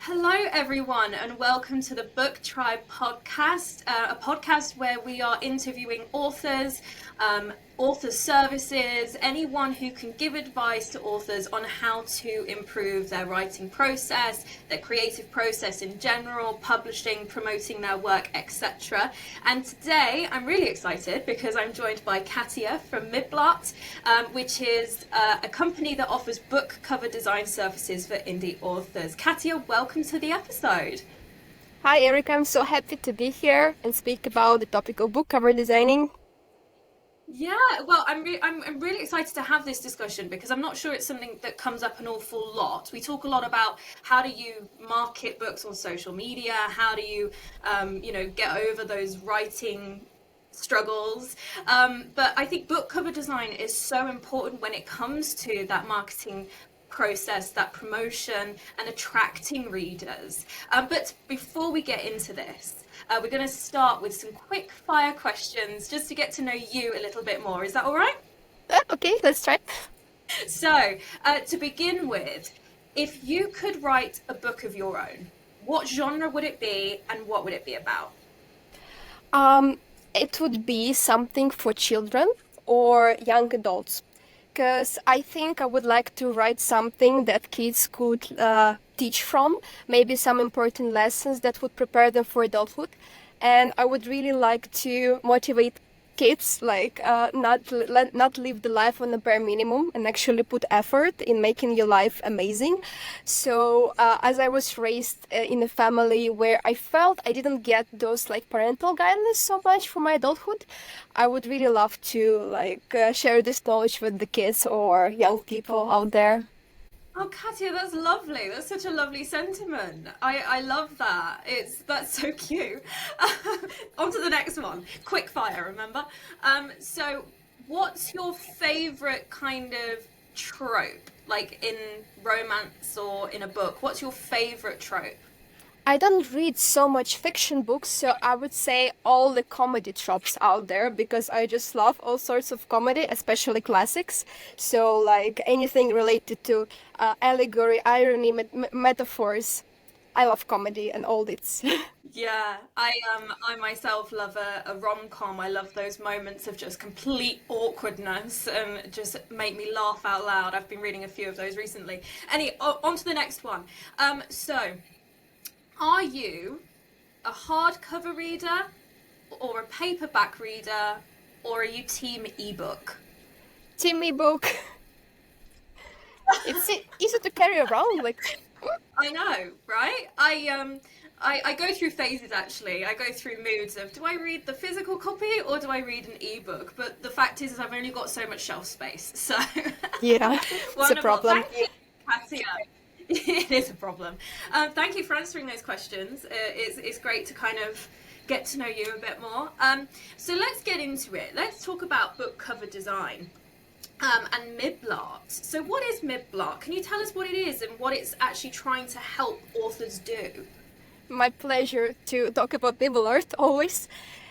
Hello, everyone, and welcome to the Book Tribe podcast, a podcast where we are interviewing authors, author services, anyone who can give advice to authors on how to improve their writing process, their creative process in general, publishing, promoting their work, etc. And today I'm really excited because I'm joined by Katia from Miblart, which is a company that offers book cover design services for indie authors. Katia, welcome to the episode. Hi, Eric. I'm so happy to be here and speak about the topic of book cover designing. Yeah, well, I'm really excited to have this discussion because I'm not sure it's something that comes up an awful lot. We talk a lot about how do you market books on social media, how do you, get over those writing struggles. But I think book cover design is so important when it comes to that marketing process, that promotion, and attracting readers. But before we get into this, we're going to start with some quick fire questions just to get to know you a little bit more. Is that all right? Okay, let's try. So, to begin with, if you could write a book of your own, what genre would it be and what would it be about? It would be something for children or young adults, because I think I would like to write something that kids could teach from, maybe some important lessons that would prepare them for adulthood. And I would really like to motivate kids, like not live the life on the bare minimum and actually put effort in making your life amazing. So as I was raised in a family where I felt I didn't get those like parental guidance so much for my adulthood, I would really love to share this knowledge with the kids or young people out there. Oh, Katia, that's lovely. That's such a lovely sentiment. I love that. That's so cute. On to the next one. Quickfire, remember? So what's your favorite kind of trope? Like in romance or in a book, what's your favorite trope? I don't read so much fiction books, so I would say all the comedy tropes out there because I just love all sorts of comedy, especially classics. So, like anything related to allegory, irony, metaphors. I love comedy and all its. Yeah, I myself love a rom-com. I love those moments of just complete awkwardness and just make me laugh out loud. I've been reading a few of those recently. On to the next one. So are you a hardcover reader or a paperback reader or are you team ebook? Timmy book. It's easy to carry around. Like, I know, right? I go through phases actually. I go through moods of do I read the physical copy or do I read an ebook? But the fact is I've only got so much shelf space. So yeah, it's a wonderful. problem. Thank you, Katia. It is a problem. Thank you for answering those questions. It's great to kind of get to know you a bit more. So let's get into it. Let's talk about book cover design. And Miblart. So what is Miblart? Can you tell us what it is and what it's actually trying to help authors do? My pleasure to talk about Miblart always.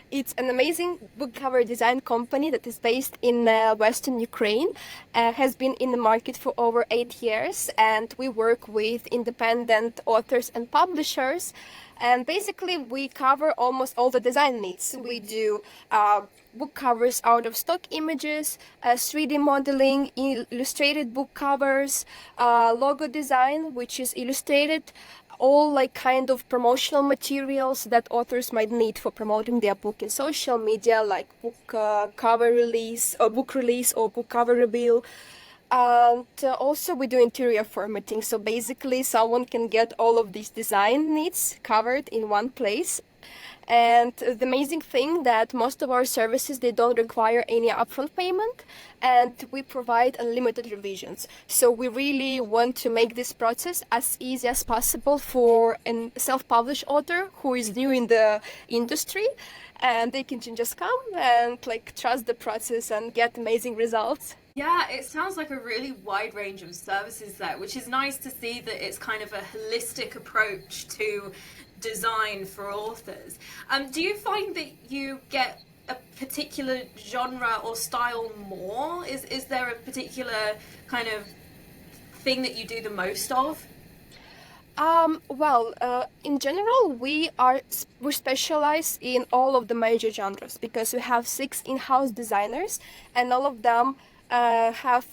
It's an amazing book cover design company that is based in Western Ukraine, has been in the market for over 8 years, and we work with independent authors and publishers. And basically, we cover almost all the design needs. We do book covers out of stock images, 3D modeling, illustrated book covers, logo design, which is illustrated, all like kind of promotional materials that authors might need for promoting their book in social media, like book cover release or book cover reveal. And also we do interior formatting, so basically someone can get all of these design needs covered in one place. And the amazing thing that most of our services, they don't require any upfront payment, and we provide unlimited revisions. So we really want to make this process as easy as possible for a self-published author who is new in the industry, and they can just come and like trust the process and get amazing results. Yeah, it sounds like a really wide range of services there, which is nice to see that it's kind of a holistic approach to design for authors. Do you find that you get a particular genre or style more? Is there a particular kind of thing that you do the most of? In general, we specialize in all of the major genres because we have 6 in-house designers, and all of them have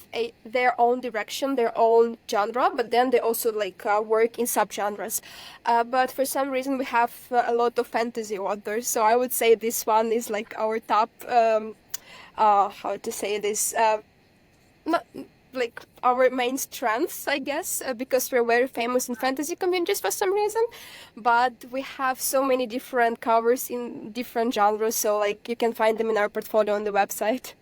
their own direction, their own genre. But then they also work in subgenres. But for some reason, we have a lot of fantasy authors. So I would say this one is like our top. How to say this? Not like our main strengths, I guess, because we're very famous in fantasy communities for some reason. But we have so many different covers in different genres, so like you can find them in our portfolio on the website.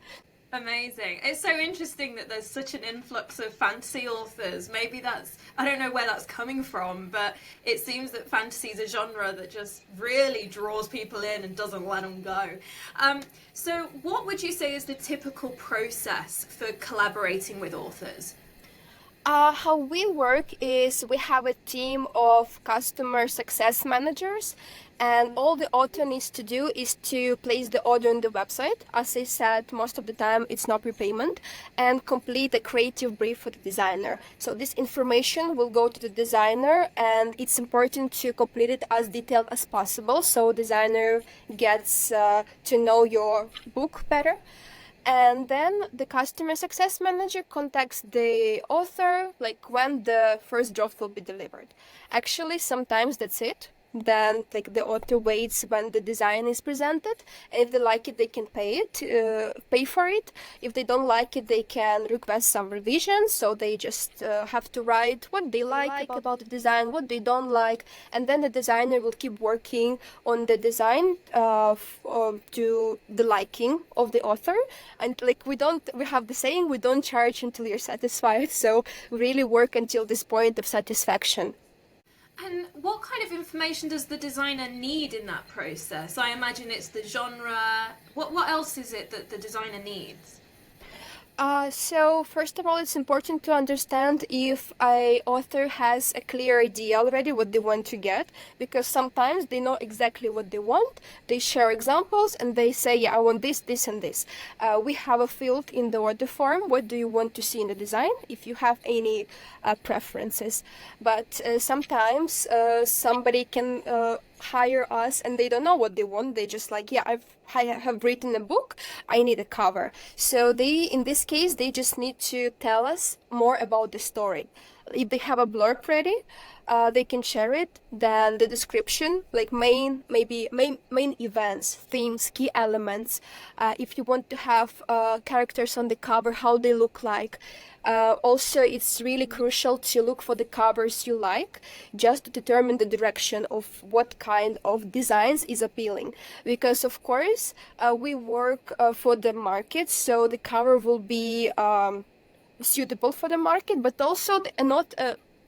Amazing. It's so interesting that there's such an influx of fantasy authors. Maybe that's, I don't know where that's coming from, but it seems that fantasy is a genre that just really draws people in and doesn't let them go. So what would you say is the typical process for collaborating with authors? How we work is we have a team of customer success managers, and all the author needs to do is to place the order on the website. As I said, most of the time it's not prepayment, and complete a creative brief for the designer. So this information will go to the designer, and it's important to complete it as detailed as possible so designer gets to know your book better. And then the customer success manager contacts the author, like when the first draft will be delivered. Actually, sometimes that's it. Then, like the author waits when the design is presented, and if they like it, they can pay for it. If they don't like it, they can request some revisions. So they just have to write what they like about the design, what they don't like, and then the designer will keep working on the design to the liking of the author. And like we have the saying, we don't charge until you're satisfied. So we really work until this point of satisfaction. And what kind of information does the designer need in that process? I imagine it's the genre. What else is it that the designer needs? So first of all, it's important to understand if a author has a clear idea already what they want to get, because sometimes they know exactly what they want. They share examples and they say, yeah, I want this, this, and this. We have a field in the order form. What do you want to see in the design? If you have any preferences, but sometimes somebody can hire us and they don't know what they want. They just like, yeah, I have written a book, I need a cover. So they, in this case, they just need to tell us more about the story. If they have a blurb ready, they can share it. Then the description, like main events, themes, key elements. If you want to have characters on the cover, how they look like. Also, it's really crucial to look for the covers you like, just to determine the direction of what kind of designs is appealing. Because of course, we work for the market, so the cover will be suitable for the market, but also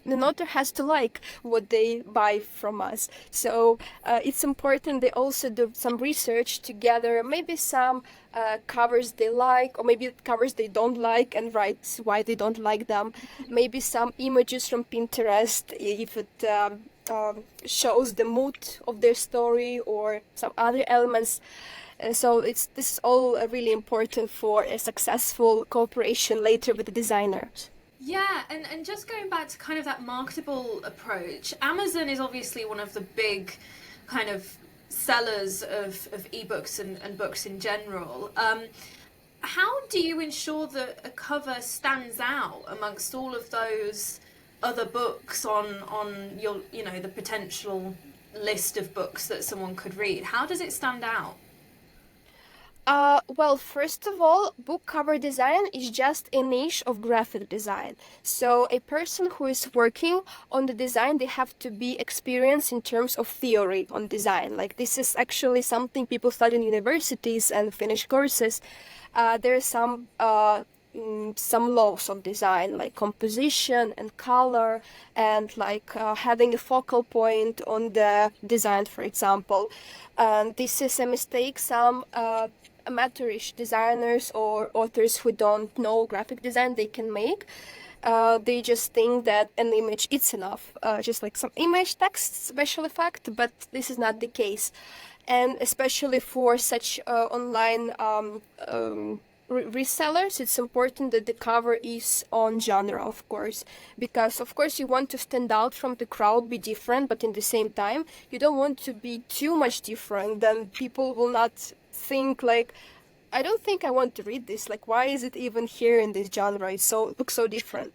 the author has to like what they buy from us. So it's important they also do some research to gather maybe some covers they like, or maybe covers they don't like, and write why they don't like them. Maybe some images from Pinterest if it shows the mood of their story, or some other elements. So this is all really important for a successful cooperation later with the designers. Yeah, and just going back to kind of that marketable approach, Amazon is obviously one of the big kind of sellers of ebooks and books in general. How do you ensure that a cover stands out amongst all of those other books on your, you know, the potential list of books that someone could read? How does it stand out? Well, first of all, book cover design is just a niche of graphic design. So a person who is working on the design, they have to be experienced in terms of theory on design. Like this is actually something people study in universities and finish courses. There are some laws of design, like composition and color, and like having a focal point on the design, for example. And this is a mistake some amateurish designers or authors who don't know graphic design they can make. They just think that an image is enough, just like some image text special effect, but this is not the case. And especially for such online resellers, it's important that the cover is on genre, of course, because of course you want to stand out from the crowd, be different, but in the same time you don't want to be too much different. Then people will not think like, I don't think I want to read this. Like, why is it even here in this genre? It looks so different.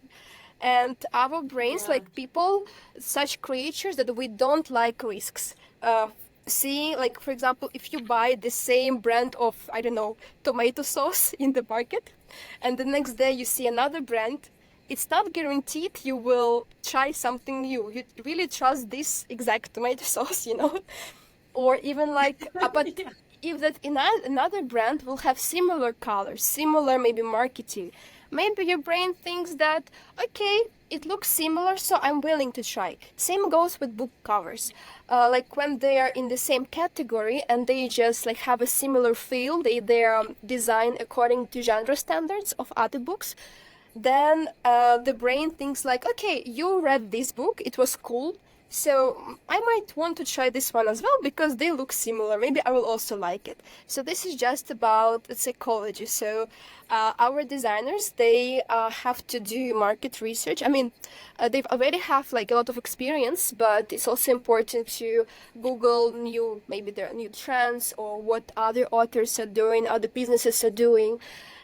And our brains, like people, such creatures that we don't like risks. See, like for example, if you buy the same brand of, I don't know, tomato sauce in the market, and the next day you see another brand, it's not guaranteed you will try something new. You really trust this exact tomato sauce, you know? Or even like, but if that another brand will have similar colors, similar maybe marketing, maybe your brain thinks that, okay, it looks similar, so I'm willing to try. Same goes with book covers. Like when they are in the same category and they just like have a similar feel, they are designed according to genre standards of other books, then the brain thinks like, okay, you read this book, it was cool, so I might want to try this one as well because they look similar. Maybe I will also like it. So this is just about psychology. So our designers, they have to do market research. I mean, they've already have like a lot of experience, but it's also important to Google maybe there are new trends or what other authors are doing, other businesses are doing,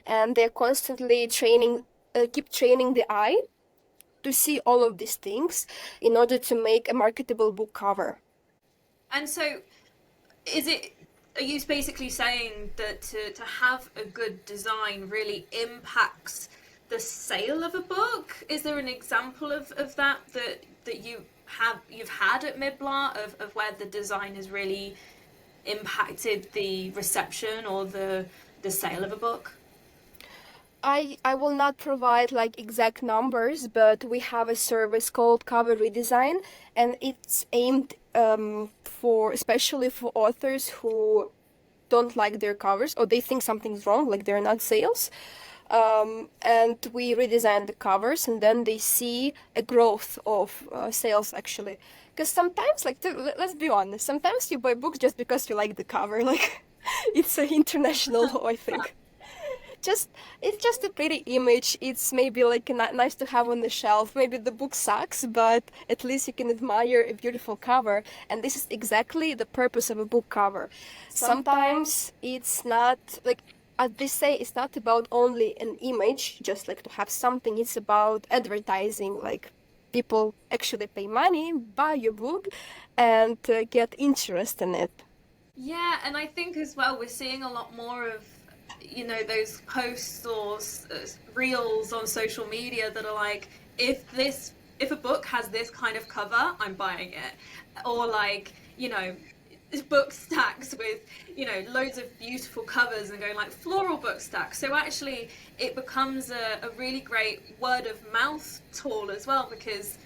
and they're constantly keep training the eye to see all of these things in order to make a marketable book cover. And so are you basically saying that to have a good design really impacts the sale of a book? Is there an example of that you've had at Miblart of where the design has really impacted the reception or the sale of a book? I will not provide like exact numbers, but we have a service called Cover Redesign, and it's aimed especially for authors who don't like their covers or they think something's wrong, like they're not sales. And we redesign the covers, and then they see a growth of sales actually. Because sometimes, let's be honest, sometimes you buy books just because you like the cover. Like, it's an international, I think. It's just a pretty image. It's maybe like nice to have on the shelf. Maybe the book sucks, but at least you can admire a beautiful cover. And this is exactly the purpose of a book cover. Sometimes it's not like, as they say, it's not about only an image, just like to have something. It's about advertising. Like, people actually pay money, buy your book, and get interest in it. Yeah, and I think as well we're seeing a lot more of those posts or reels on social media that are like, if a book has this kind of cover, I'm buying it. Or like, book stacks with loads of beautiful covers and going like floral book stacks. So actually it becomes a really great word of mouth tool as well, because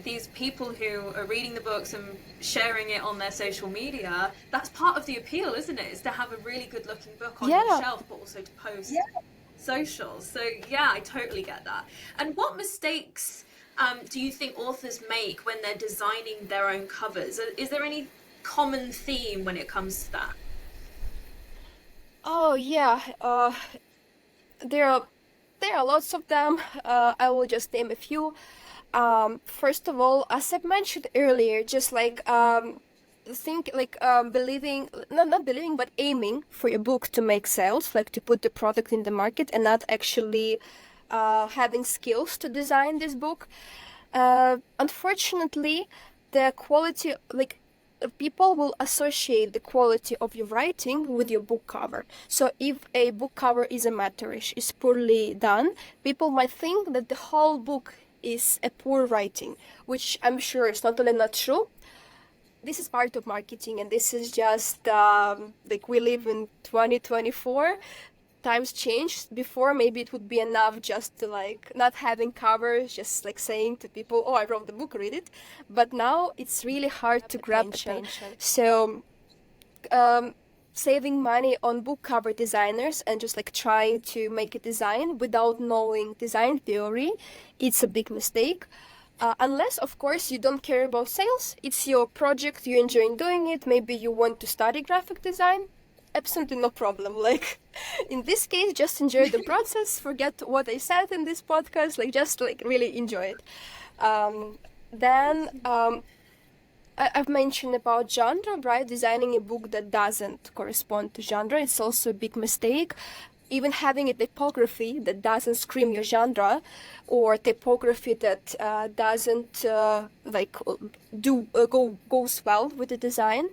these people who are reading the books and sharing it on their social media, that's part of the appeal, isn't it? Is to have a really good looking book on your shelf, but also to post socials. So yeah, I totally get that. And what mistakes do you think authors make when they're designing their own covers? Is there any common theme when it comes to that? Oh yeah, there are lots of them. I will just name a few. First of all, as I mentioned earlier, just like believing, not believing, but aiming for your book to make sales, like to put the product in the market, and not actually having skills to design this book. Unfortunately, the quality, like, people will associate the quality of your writing with your book cover. So if a book cover is amateurish, is poorly done, people might think that the whole book is a poor writing, which I'm sure is not only not true. This is part of marketing, and this is just like, we live in 2024. Times changed. Before, maybe it would be enough just to like not having covers, just like saying to people, oh, I wrote the book, read it. But now it's really hard to grab attention. So saving money on book cover designers and just like trying to make a design without knowing design theory, it's a big mistake. Unless, of course, you don't care about sales, it's your project, you enjoy doing it, maybe you want to study graphic design, absolutely no problem. Like, in this case, just enjoy the process, forget what I said in this podcast, like, just, like, really enjoy it. Then, I've mentioned about genre, right? Designing a book that doesn't correspond to genre is also a big mistake. Even having a typography that doesn't scream your genre, or typography that doesn't goes well with the design,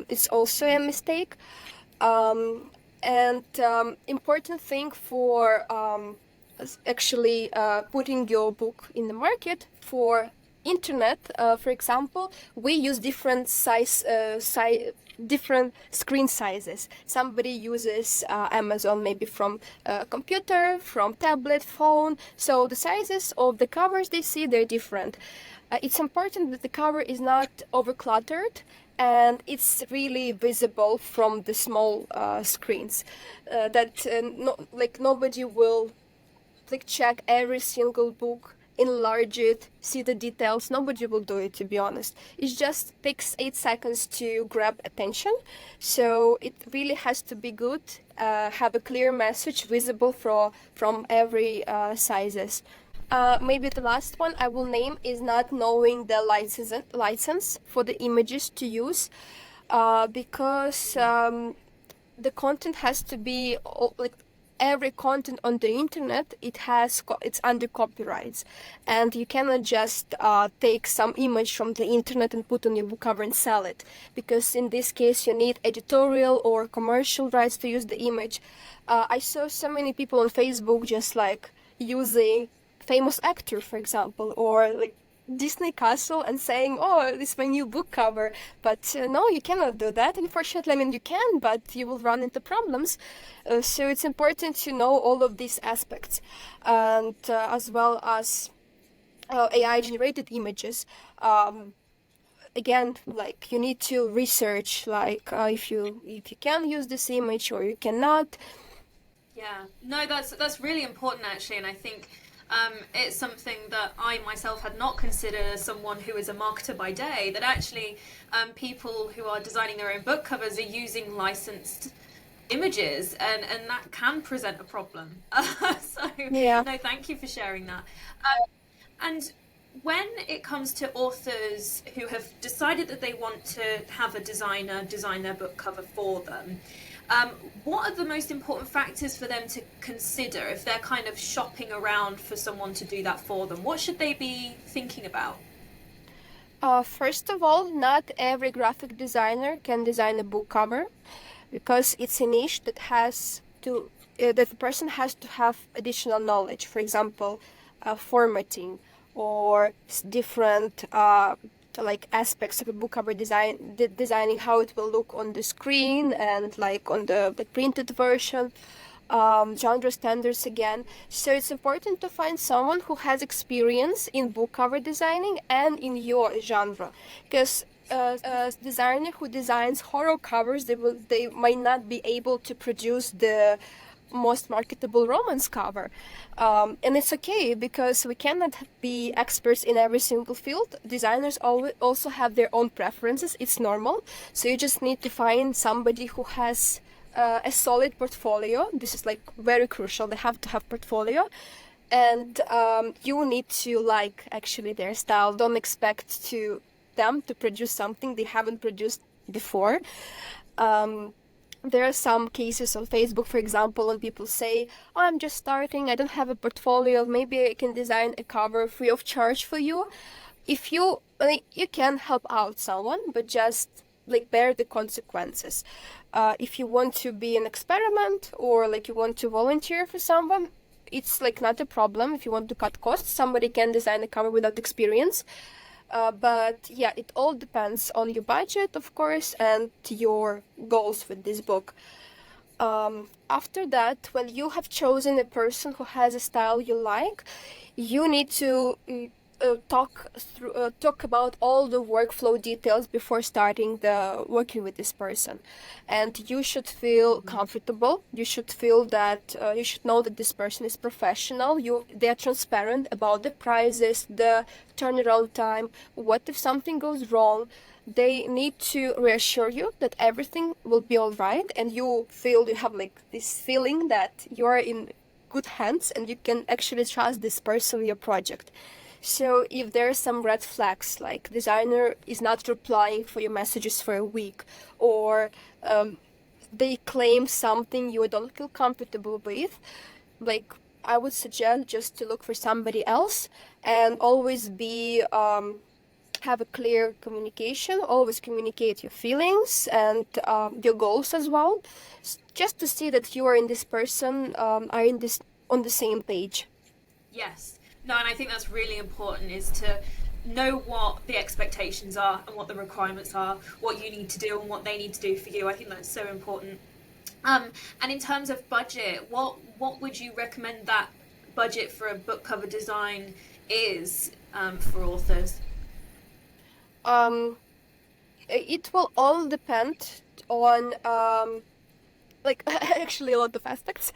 it's also a mistake. And important thing for actually putting your book in the market for internet, for example, we use different screen sizes. Somebody uses Amazon maybe from computer, from tablet, phone, so the sizes of the covers they see, they're different. It's important that the cover is not overcluttered and it's really visible from the small screens, nobody will check every single book, enlarge it, see the details. Nobody will do it, to be honest. It just takes 8 seconds to grab attention. So it really has to be good, have a clear message visible from every sizes. Maybe the last one I will name is not knowing the license for the images to use, because the content has to be every content on the internet, it's under copyrights, and you cannot just take some image from the internet and put on your book cover and sell it, because in this case you need editorial or commercial rights to use the image. I saw so many people on Facebook just like using famous actor, for example, or like Disney Castle and saying, oh, this is my new book cover. But no, you cannot do that. Unfortunately, I mean, you can, but you will run into problems. So it's important to know all of these aspects, and as well as AI-generated images. Again, like, you need to research, like, if you can use this image or you cannot. Yeah, no, that's really important, actually, and I think it's something that I myself had not considered as someone who is a marketer by day, that actually people who are designing their own book covers are using licensed images, and that can present a problem. So, Yeah. no, thank you for sharing that. And when it comes to authors who have decided that they want to have a designer design their book cover for them, what are the most important factors for them to consider if they're kind of shopping around for someone to do that for them? What should they be thinking about? First of all, not every graphic designer can design a book cover, because it's a niche that that the person has to have additional knowledge. For example, formatting or different aspects of a book cover designing how it will look on the screen and like on the printed version, genre standards again. So it's important to find someone who has experience in book cover designing and in your genre, because a designer who designs horror covers, they might not be able to produce the most marketable romance cover, and it's okay, because we cannot be experts in every single field. Designers also have their own preferences. It's normal. So you just need to find somebody who has a solid portfolio. This is like very crucial. They have to have portfolio, and you need to like actually their style. Don't expect them to produce something they haven't produced before. There are some cases on Facebook, for example, when people say, oh, I'm just starting, I don't have a portfolio, maybe I can design a cover free of charge for you. If you can help out someone, but just like bear the consequences. If you want to be an experiment, or like you want to volunteer for someone, it's like not a problem. If you want to cut costs, somebody can design a cover without experience. But yeah, it all depends on your budget, of course, and your goals with this book. After that, when you have chosen a person who has a style you like, you need to talk about all the workflow details before starting the working with this person, and you should feel comfortable. You should feel that you should know that this person is professional. They're transparent about the prices, the turnaround time. What if something goes wrong? They need to reassure you that everything will be all right, and you have like this feeling that you are in good hands and you can actually trust this person with your project. So if there are some red flags, like designer is not replying for your messages for a week, or they claim something you don't feel comfortable with, like I would suggest just to look for somebody else, and always be have a clear communication. Always communicate your feelings and your goals as well, just to see that you are in this person are in this on the same page. Yes. No, and I think that's really important, is to know what the expectations are and what the requirements are, what you need to do and what they need to do for you. I think that's so important. And in terms of budget, what would you recommend that budget for a book cover design is for authors? Um, it will all depend on like actually a lot of aspects.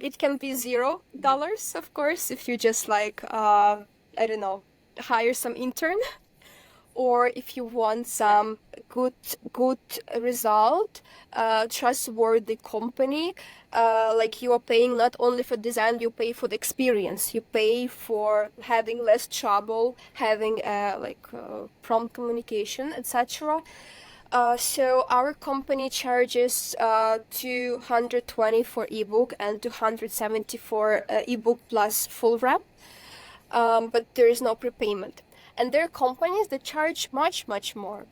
It can be $0, of course, if you just like I don't know, hire some intern, or if you want some good result, trustworthy company. Like you are paying not only for design, you pay for the experience. You pay for having less trouble, having prompt communication, etc. So our company charges 220 for ebook and 270 for ebook plus full wrap, but there is no prepayment. And there are companies that charge much more,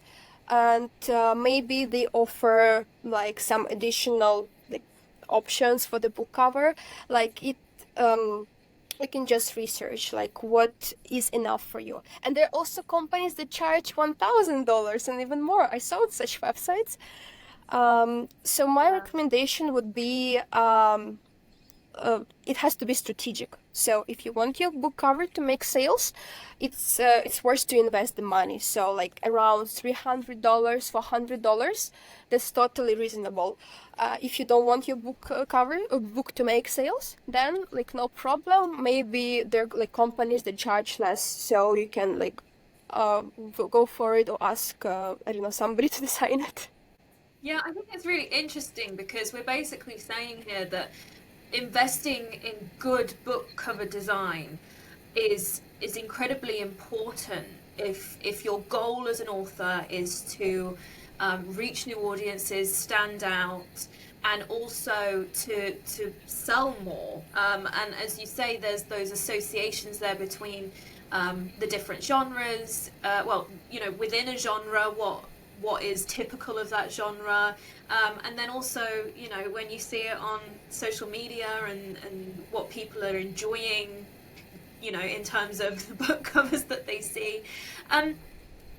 and maybe they offer like some additional like options for the book cover. Like it, you can just research like what is enough for you. And there are also companies that charge $1,000 and even more. I saw such websites. So my recommendation would be it has to be strategic. So if you want your book cover to make sales, it's worth to invest the money. So like around $300, $400, that's totally reasonable. If you don't want your book cover or book to make sales, then like no problem. Maybe there are like companies that charge less, so you can like go for it or ask I don't know, somebody to design it. Yeah, I think it's really interesting because we're basically saying here that investing in good book cover design is incredibly important if your goal as an author is to reach new audiences, stand out, and also to sell more. And as you say, there's those associations there between the different genres. Well, you know, within a genre, what is typical of that genre, and then also, you know, when you see it on social media and what people are enjoying, you know, in terms of the book covers that they see.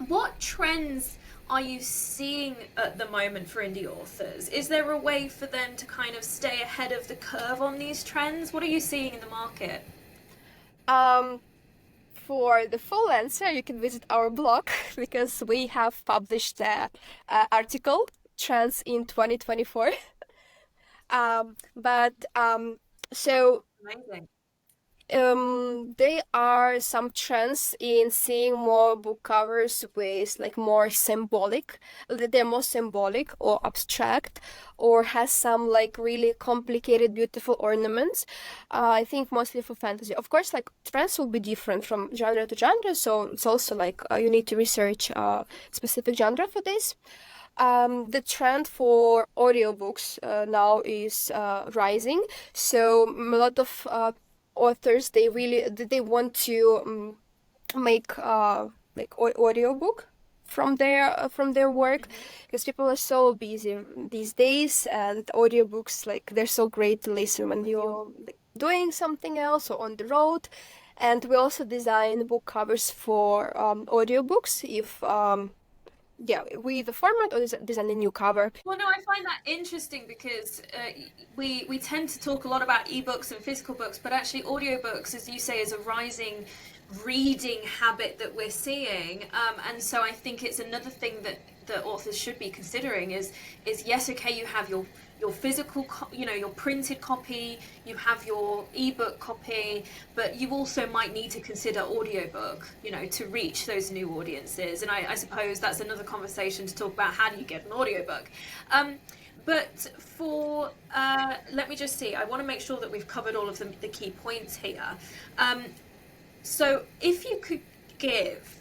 What trends are you seeing at the moment for indie authors? Is there a way for them to kind of stay ahead of the curve on these trends? What are you seeing in the market? Um, For the full answer, you can visit our blog because we have published the article Trends in 2024. But so Amazing. there are some trends in seeing more book covers with like more symbolic, they're more symbolic or abstract, or has some like really complicated, beautiful ornaments. I think mostly for fantasy. Of course, like trends will be different from genre to genre, so it's also like you need to research specific genre for this. The trend for audiobooks now is rising. So a lot of authors they want to make like audiobook from their work, because people are so busy these days, and audiobooks, like they're so great to listen when you're like, doing something else or on the road. And we also design book covers for audiobooks if yeah, we the format or design a new cover. Well, no, I find that interesting because we tend to talk a lot about ebooks and physical books, but actually audiobooks, as you say, is a rising reading habit that we're seeing, and so I think it's another thing that authors should be considering is yes, okay, you have your physical your printed copy, you have your ebook copy, but you also might need to consider audiobook, to reach those new audiences. And I suppose that's another conversation to talk about, how do you get an audiobook. But for let me just see, I want to make sure that we've covered all of the key points here. So if you could give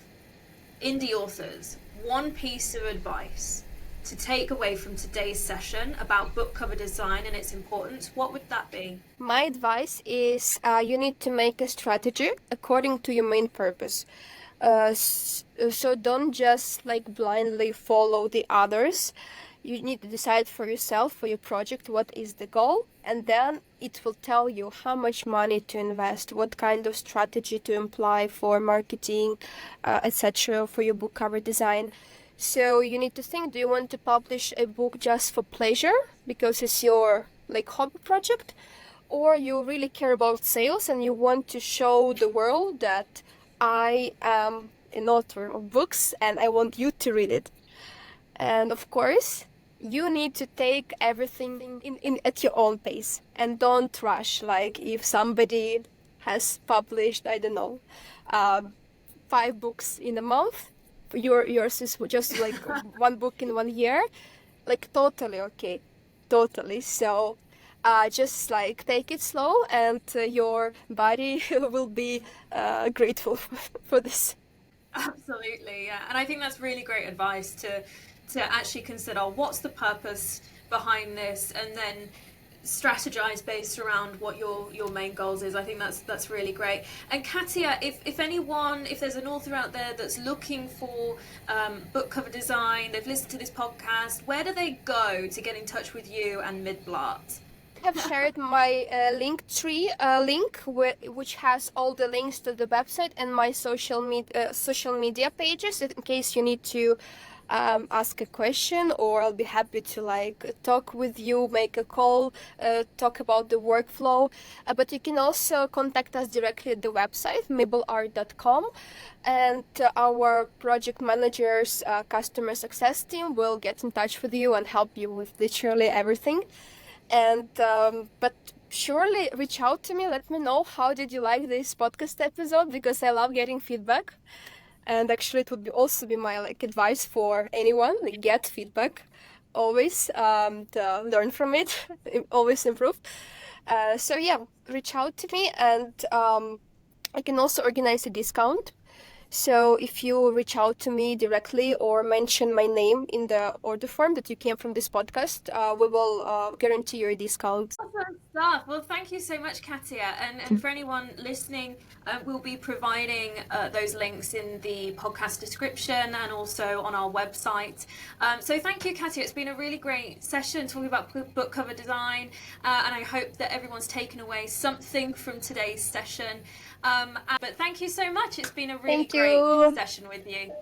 indie authors one piece of advice to take away from today's session about book cover design and its importance, what would that be? My advice is you need to make a strategy according to your main purpose. So don't just blindly follow the others. You need to decide for yourself, for your project, what is the goal, and then it will tell you how much money to invest, what kind of strategy to apply for marketing, etc., for your book cover design. So you need to think, do you want to publish a book just for pleasure, because it's your hobby project, or you really care about sales and you want to show the world that I am an author of books and I want you to read it. And of course, you need to take everything in at your own pace and don't rush. If somebody has published, I don't know, 5 books in a month, yours is just one book in 1 year, totally okay, totally. So just take it slow, and your body will be grateful for this. Absolutely, yeah. And I think that's really great advice to actually consider what's the purpose behind this, and then strategize based around what your main goals is. I think that's really great. And Katia, if there's an author out there that's looking for book cover design, they've listened to this podcast, where do they go to get in touch with you and Miblart? I have shared my Linktree link, which has all the links to the website and my social media pages, in case you need to ask a question, or I'll be happy to talk with you, make a call, talk about the workflow. But you can also contact us directly at the website, miblart.com, and our project managers, customer success team will get in touch with you and help you with literally everything. And but surely reach out to me, let me know how did you like this podcast episode, because I love getting feedback. And actually it would also be my advice for anyone, get feedback always, to learn from it, always improve. So yeah, reach out to me, and I can also organize a discount. So if you reach out to me directly or mention my name in the order form that you came from this podcast, we will guarantee you a discount. Awesome stuff. Well, thank you so much, Katia. And for anyone listening, we'll be providing those links in the podcast description and also on our website. So thank you, Katia. It's been a really great session talking about book cover design, and I hope that everyone's taken away something from today's session. But thank you so much. It's been a really great session with you.